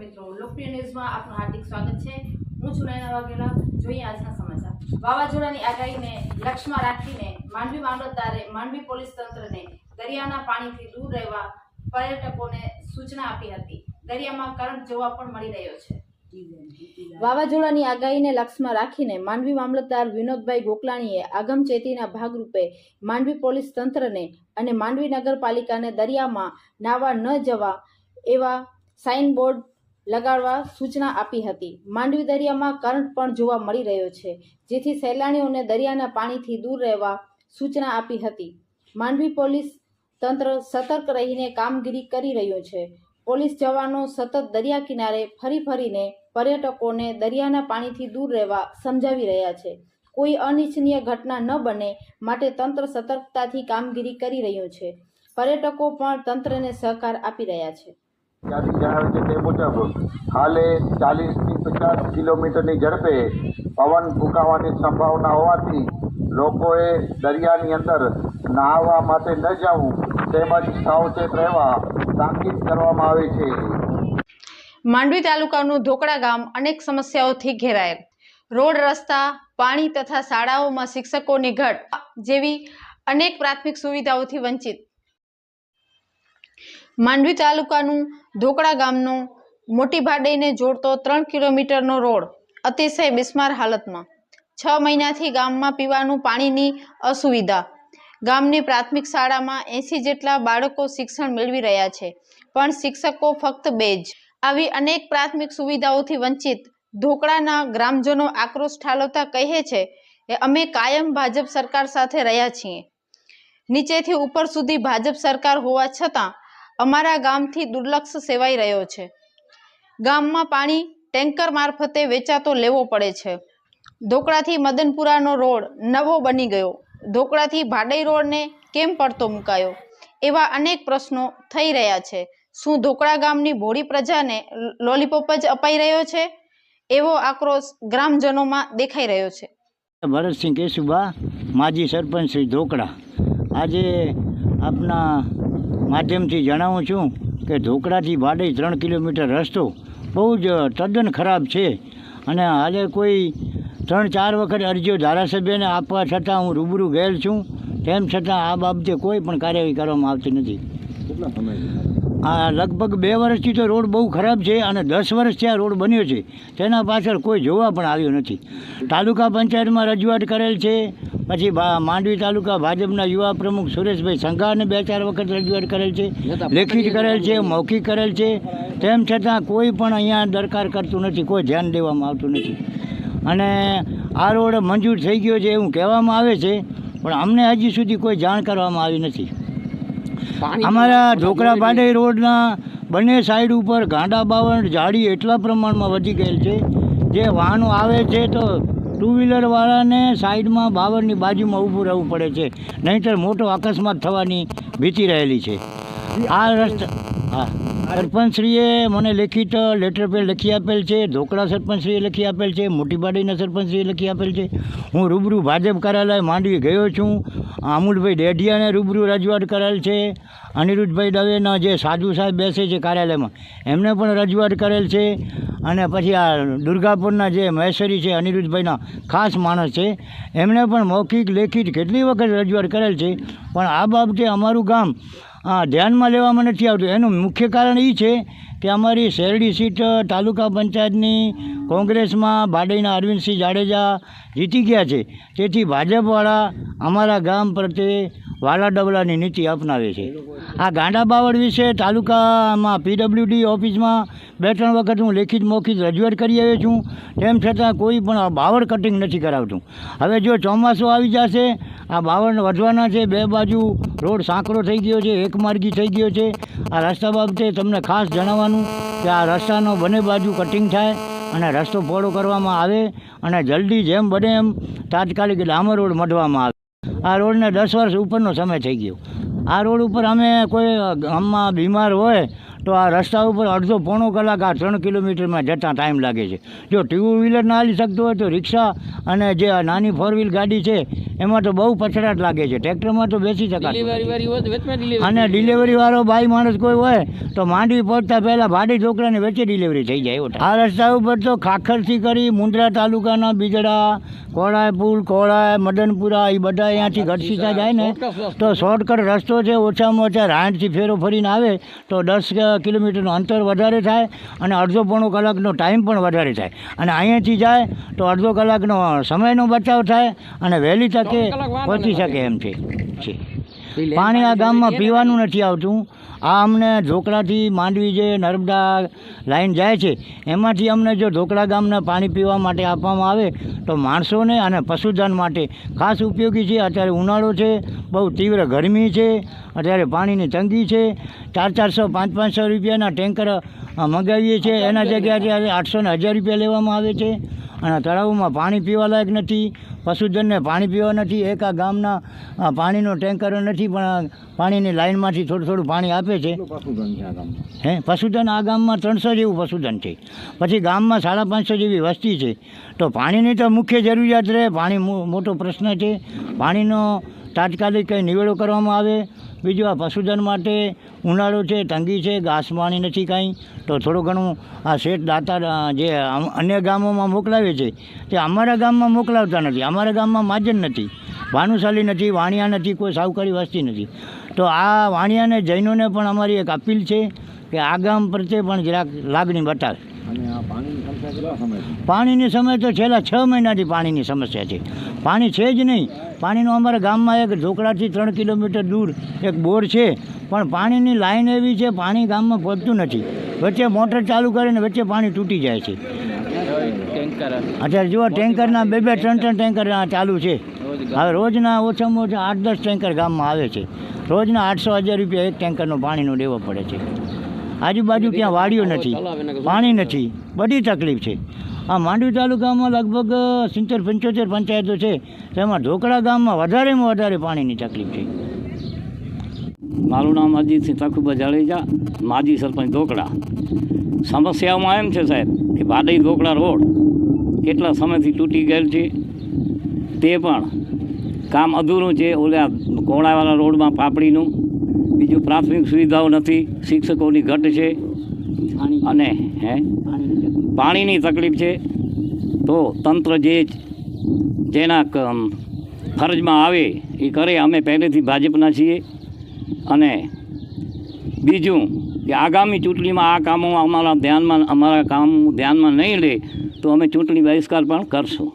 મિત્રો, લોકપ્રિય ન્યૂઝમાં આપનું હાર્દિક સ્વાગત છે। હું છું નયના વાઘેલા। જોઈએ આજના સમાચાર। વાવાઝોડાની આગાહીને લક્ષ્યમાં રાખીને માંડવી મામલતદારે માંડવી પોલીસ તંત્રને દરિયાના પાણીથી દૂર રહેવા પર્યટકોને સૂચના આપી હતી। દરિયામાં કરંટ જોવા પણ મળી રહ્યો છે। વાવાઝોડાની આગાહીને લક્ષ્યમાં રાખીને માંડવી મામલતદાર વિનોદભાઈ ગોકલાણીએ આગમચેતીના ભાગરૂપે માંડવી પોલીસ તંત્રને અને માંડવી નગરપાલિકાને દરિયામાં નાહવા ન જવા એવા સાઇન બોર્ડ લગાડવા સૂચના આપી હતી। માંડવી દરિયામાં કરંટ પણ જોવા મળી રહ્યો છે, જેથી સહેલાણીઓને દરિયાના પાણીથી દૂર રહેવા સૂચના આપી હતી। માંડવી પોલીસ તંત્ર સતર્ક રહીને કામગીરી કરી રહ્યું છે। પોલીસ જવાનો સતત દરિયા કિનારે ફરીને પર્યટકોને દરિયાના પાણીથી દૂર રહેવા સમજાવી રહ્યા છે। કોઈ અનિચ્છનીય ઘટના ન બને માટે તંત્ર સતર્કતાથી કામગીરી કરી રહ્યું છે। પર્યટકો પણ તંત્રને સહકાર આપી રહ્યા છે। યાદી જણાવે છે તે મુજબ હાલે 40થી 50 કિલોમીટરની ઝડપે પવન ફૂંકાવાની સંભાવના હોવાથી લોકોએ દરિયાની અંદર નહાવા માટે ન જવું તેમજ સાવચેત રહેવા તાકીદ કરવામાં આવી છે। માંડવી તાલુકાનું ધોકડા ગામ અનેક સમસ્યાઓથી ઘેરાયેલ રોડ, રસ્તા, પાણી તથા શાળાઓમાં શિક્ષકોની ઘટ જેવી અનેક પ્રાથમિક સુવિધાઓથી વંચિત। માંડવી તાલુકાનું ધોકડા ગામનો મોટી ભાડઈને જોડતો 3 કિલોમીટરનો રોડ અતિશય બિસ્માર હાલતમાં। 6 મહિનાથી ગામમાં પીવાનું પાણીની અસુવિધા। ગામની પ્રાથમિક શાળામાં 80 જેટલા બાળકો શિક્ષણ મેળવી રહ્યા છે, પણ શિક્ષકો ફક્ત 2 જ। આવી અનેક પ્રાથમિક સુવિધાઓથી વંચિત ધોકડાના ગ્રામજનો આક્રોશ ઠાલવતા કહે છે કે અમે કાયમ ભાજપ સરકાર સાથે રહ્યા છીએ। નીચેથી ઉપર સુધી ભાજપ સરકાર હોવા છતાં અમારા ગામથી દુર્લક્ષ સેવાઈ રહ્યો છે। ગામમાં પાણી ટેન્કર મારફતે વેચાતો લેવો પડે છે। ધોકડાથી મદનપુરાનો રોડ નવો બની ગયો, ધોકડાથી ભાડઈ રોડને કેમ પડતો મુકાયો? એવા અનેક પ્રશ્નો થઈ રહ્યા છે। શું ધોકડા ગામની ભોળી પ્રજાને લોલીપોપ જ અપાઈ રહ્યો છે? એવો આક્રોશ ગ્રામજનોમાં દેખાઈ રહ્યો છે। ભરતસિંહ કેશુભા, માજી સરપંચ શ્રી ધોકડા। આજે આપના માધ્યમથી જણાવું છું કે ધોકડાથી ભાડઈ 3 કિલોમીટર રસ્તો બહુ જ તદ્દન ખરાબ છે અને હાલે કોઈ 3-4 વખત અરજીઓ ધારાસભ્યને આપવા છતાં હું રૂબરૂ ગયેલ છું, તેમ છતાં આ બાબતે કોઈ પણ કાર્યવાહી કરવામાં આવતી નથી। આ લગભગ 2 વર્ષથી તો રોડ બહુ ખરાબ છે અને 10 વર્ષથી આ રોડ બન્યો છે, તેના પાછળ કોઈ જોવા પણ આવ્યું નથી। તાલુકા પંચાયતમાં રજૂઆત કરેલ છે, પછી માંડવી તાલુકા ભાજપના યુવા પ્રમુખ સુરેશભાઈ સંઘાને 2-4 વખત રજૂઆત કરેલ છે, લેખિત કરેલ છે, મૌખિક કરેલ છે, તેમ છતાં કોઈ પણ અહીંયા દરકાર કરતું નથી, કોઈ ધ્યાન દેવામાં આવતું નથી। અને આ રોડ મંજૂર થઈ ગયો છે એવું કહેવામાં આવે છે, પણ અમને હજી સુધી કોઈ જાણ કરવામાં આવી નથી। અમારા ઢોકળા ભાડઈ રોડના બંને સાઈડ ઉપર ગાંડા બાવળ ઝાડી એટલા પ્રમાણમાં વધી ગયેલ છે, જે વાહનો આવે છે તો 2 વ્હીલરવાળાને સાઈડમાં બાવળની બાજુમાં ઊભું રહેવું પડે છે, નહીંતર મોટો અકસ્માત થવાની ભીતિ રહેલી છે। આ રસ્તા સરપંચશ્રીએ મને લેખિત લેટર પેડ લખી આપેલ છે, ધોકડા સરપંચશ્રીએ લખી આપેલ છે, મોટી બાડીના સરપંચશ્રીએ લખી આપેલ છે। હું રૂબરૂ ભાજપ કાર્યાલય માંડવી ગયો છું, અમૂલભાઈ ડેઢિયાને રૂબરૂ રજૂઆત કરેલ છે, અનિરુદ્ધભાઈ દવેના જે સાધુ સાહેબ બેસે છે કાર્યાલયમાં એમને પણ રજૂઆત કરેલ છે, અને પછી આ દુર્ગાપુરના જે મહેશ્વરી છે અનિરુદ્ધભાઈના ખાસ માણસ છે, એમણે પણ મૌખિક લેખિત કેટલી વખત રજૂઆત કરેલ છે, પણ આ બાબતે અમારું ગામ ધ્યાનમાં લેવામાં નથી આવતું। એનું મુખ્ય કારણ એ છે કે અમારી શેરડી સીટ તાલુકા પંચાયતની કોંગ્રેસમાં ભાડઈના અરવિંદસિંહ જાડેજા જીતી ગયા છે, તેથી ભાજપવાળા અમારા ગામ પ્રત્યે વાલા ડબલાની નીતિ અપનાવે છે। આ ગાંડા બાવળ વિશે તાલુકામાં PWD ઓફિસમાં 2-3 વખત હું લેખિત મૌખિક રજૂઆત કરી આવ્યો છું, તેમ છતાં કોઈ પણ આ બાવળ કટિંગ નથી કરાવતું। હવે જો ચોમાસું આવી જશે, આ બાવળ વધવાના છે, 2 બાજુ રોડ સાંકડો થઈ ગયો છે, એકમાર્ગી થઈ ગયો છે। આ રસ્તા બાબતે તમને ખાસ જણાવવાનું કે આ રસ્તાનો બંને બાજુ કટિંગ થાય અને રસ્તો પહોળો કરવામાં આવે અને જલ્દી જેમ બને એમ તાત્કાલિક ડામર રોડ મઢવામાં આવે। આ રોડને 10 વર્ષ ઉપરનો સમય થઈ ગયો। આ રોડ ઉપર અમે કોઈ ગામમાં બીમાર હોય તો આ રસ્તા ઉપર અડધો પોણો કલાક આ 3 કિલોમીટરમાં જતાં ટાઈમ લાગે છે. જો ટુ વ્હીલર ના હાલી શકતું હોય તો રિક્ષા અને જે આ નાની 4 વ્હીલ ગાડી છે એમાં તો બહુ પછડાટ લાગે છે. ટ્રેક્ટરમાં તો બેસી શકાય. અને ડિલિવરીવાળો બાઈ માણસ કોઈ હોય તો માંડવી પહોંચતા પહેલાં ભાડી ઢોકળાની વચ્ચે ડિલિવરી થઈ જાય. આ રસ્તા ઉપર તો ખાખરથી કરી મુંદ્રા તાલુકાના બીજડા, કોળાય પુલ, કોળાય, મદનપુરા એ બધા અહીંયાથી ગઢસીતા જાય ને તો શોર્ટકટ રસ્તો છે. ઓછામાં ઓછા 60થી ફેરો ફરીને આવે તો 10 કિલોમીટરનું અંતર વધારે થાય અને અડધો પોણો કલાકનો ટાઈમ પણ વધારે થાય. અને અહીંયાથી જાય તો અડધો કલાકનો સમયનો બચાવ થાય અને વહેલી તકે પહોંચી શકે એમ છે. પાણી આ ગામમાં પીવાનું નથી આવતું. આ અમને ઢોકળાથી માંડવી જે નર્મદા લાઈન જાય છે એમાંથી અમને જો ઢોકળા ગામના પાણી પીવા માટે આપવામાં આવે તો માણસોને અને પશુધન માટે ખાસ ઉપયોગી છે. અત્યારે ઉનાળો છે, બહુ તીવ્ર ગરમી છે, અત્યારે પાણીની તંગી છે. 400-400, 500-500 રૂપિયાના ટેન્કર મંગાવીએ છીએ, એના જગ્યાએ 800 ને 1000 રૂપિયા લેવામાં આવે છે. અને તળાવમાં પાણી પીવા લાયક નથી, પશુધનને પાણી પીવા નથી. એક આ ગામના પાણીનો ટેન્કર નથી પણ પાણીની લાઈનમાંથી થોડું પાણી આપે છે. પશુધન આ ગામમાં 300 જેવું પશુધન છે. પછી ગામમાં 550 જેવી વસ્તી છે. તો પાણીની તો મુખ્ય જરૂરિયાત રહે. પાણી મોટો પ્રશ્ન છે. પાણીનો તાત્કાલિક કંઈ નિવેડો કરવામાં આવે. બીજું આ પશુધન માટે ઉનાળો છે, તંગી છે, ઘાસ પાણી નથી કાંઈ, તો થોડું ઘણું આ શેઠ દાતા જે અન્ય ગામોમાં મોકલાવે છે તે અમારા ગામમાં મોકલાવતા નથી. અમારા ગામમાં મહાજન નથી, ભાનુશાલી નથી, વાણિયા નથી, કોઈ સાવકારી વસ્તી નથી. તો આ વાણિયાને જૈનોને પણ અમારી એક અપીલ છે કે આ ગામ પ્રત્યે પણ જરાક લાગણી બતાવે. પાણીની સમસ્યા તો છેલ્લા 6 મહિનાથી પાણીની સમસ્યા છે. પાણી છે જ નહીં. પાણીનો અમારા ગામમાં એક ઢોકળાથી 3 કિલોમીટર દૂર એક બોર છે પણ પાણીની લાઈન એવી છે પાણી ગામમાં પહોંચતું નથી. વચ્ચે મોટર ચાલુ કરીને વચ્ચે પાણી તૂટી જાય છે. અત્યારે જુઓ ટેન્કરના 2-3 ટેન્કર ચાલુ છે. હવે રોજના ઓછામાં ઓછા 8-10 ટેન્કર ગામમાં આવે છે. રોજના 800-1000 રૂપિયા એક ટેન્કરનો પાણીનો દેવો પડે છે. આજુબાજુ ક્યાં વાડીઓ નથી, પાણી નથી, બધી તકલીફ છે. આ માંડવી તાલુકામાં લગભગ 70-75 પંચાયતો છે, તેમાં ઢોકળા ગામમાં વધારેમાં વધારે પાણીની તકલીફ છે. મારું નામ અજીતસિંહ તખુબા જાડેજા, માજી સરપંચ ઢોકળા. સમસ્યાઓમાં એમ છે સાહેબ કે ભાડઈ ઢોકળા રોડ કેટલા સમયથી તૂટી ગયેલ છે, તે પણ કામ અધૂરું છે. ઓલા કોળાવાળા રોડમાં પાપડીનું, બીજું પ્રાથમિક સુવિધાઓ નથી, શિક્ષકોની ઘટ છે અને પાણીની તકલીફ છે. તો તંત્ર જેના ફરજમાં આવે એ કરે. અમે પહેલેથી ભાજપના છીએ. અને બીજું કે આગામી ચૂંટણીમાં આ કામો અમારા કામ ધ્યાનમાં નહીં લે તો અમે ચૂંટણી બહિષ્કાર પણ કરશું.